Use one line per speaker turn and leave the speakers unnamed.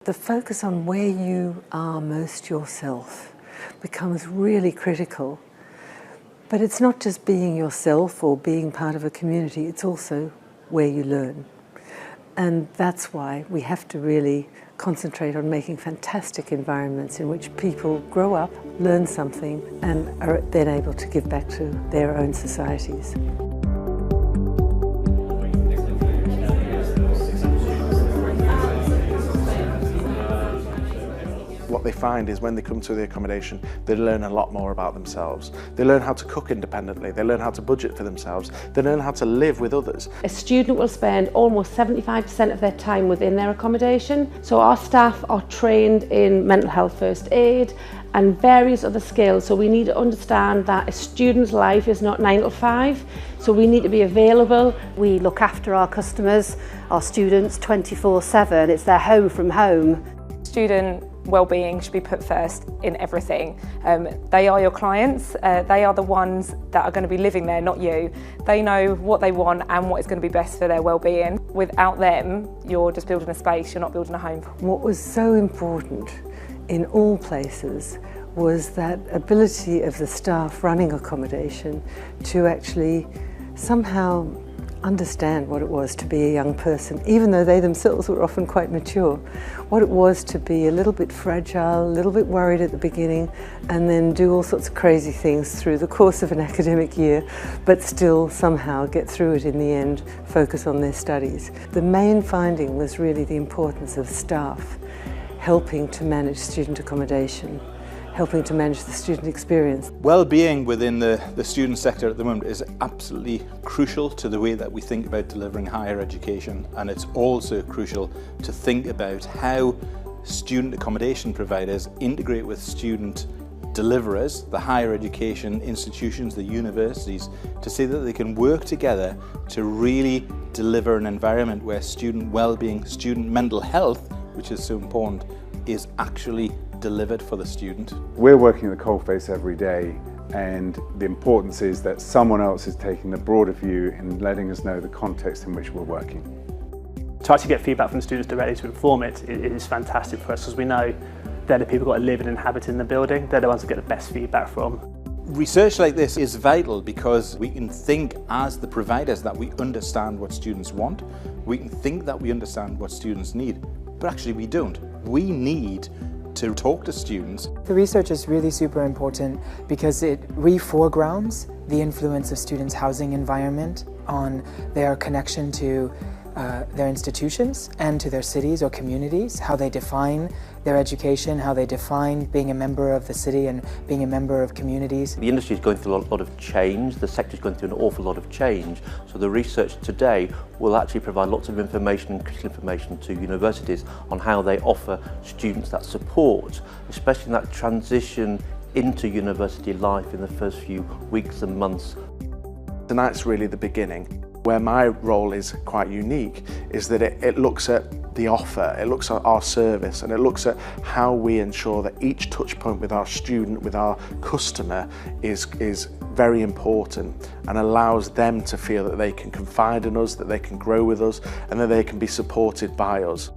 The focus on where you are most yourself becomes really critical. But it's not just being yourself or being part of a community, it's also where you learn. And that's why we have to really concentrate on making fantastic environments in which people grow up, learn something, and are then able to give back to their own societies.
What they find is when they come to the accommodation, they learn a lot more about themselves. They learn how to cook independently, they learn how to budget for themselves, they learn how to live with others.
A student will spend almost 75% of their time within their accommodation. So our staff are trained in mental health first aid and various other skills. So we need to understand that a student's life is not 9 to 5. So we need to be available.
We look after our customers, our students 24/7. It's their home from home.
Student well-being should be put first in everything. They are your clients, they are the ones that are going to be living there, not you. They know what they want and what is going to be best for their well-being. Without them, you're just building a space, you're not building a home.
What was so important in all places was that ability of the staff running accommodation to actually somehow understand what it was to be a young person, even though they themselves were often quite mature. What it was to be a little bit fragile, a little bit worried at the beginning, and then do all sorts of crazy things through the course of an academic year, but still somehow get through it in the end, focus on their studies. The main finding was really the importance of staff helping to manage student accommodation, helping to manage the student experience.
Well-being within the student sector at the moment is absolutely crucial to the way that we think about delivering higher education, and it's also crucial to think about how student accommodation providers integrate with student deliverers, the higher education institutions, the universities, to see that they can work together to really deliver an environment where student well-being, student mental health, which is so important, is actually delivered for the student.
We're working at the coalface every day, and the importance is that someone else is taking the broader view and letting us know the context in which we're working.
To actually get feedback from the students directly to inform it is fantastic for us, because we know they're the people who've got to live and inhabit in the building. They're the ones who get the best feedback from.
Research like this is vital because we can think as the providers that we understand what students want, we can think that we understand what students need, but actually we don't. We need to talk to students.
The research is really super important because it re-foregrounds the influence of students' housing environment on their connection to their institutions and to their cities or communities, how they define their education, how they define being a member of the city and being a member of communities.
The industry is going through a lot of change, the sector is going through an awful lot of change, so the research today will actually provide lots of information and critical information to universities on how they offer students that support, especially in that transition into university life in the first few weeks and months.
Tonight's really the beginning. Where my role is quite unique is that it looks at the offer, it looks at our service, and it looks at how we ensure that each touch point with our student, with our customer is very important and allows them to feel that they can confide in us, that they can grow with us, and that they can be supported by us.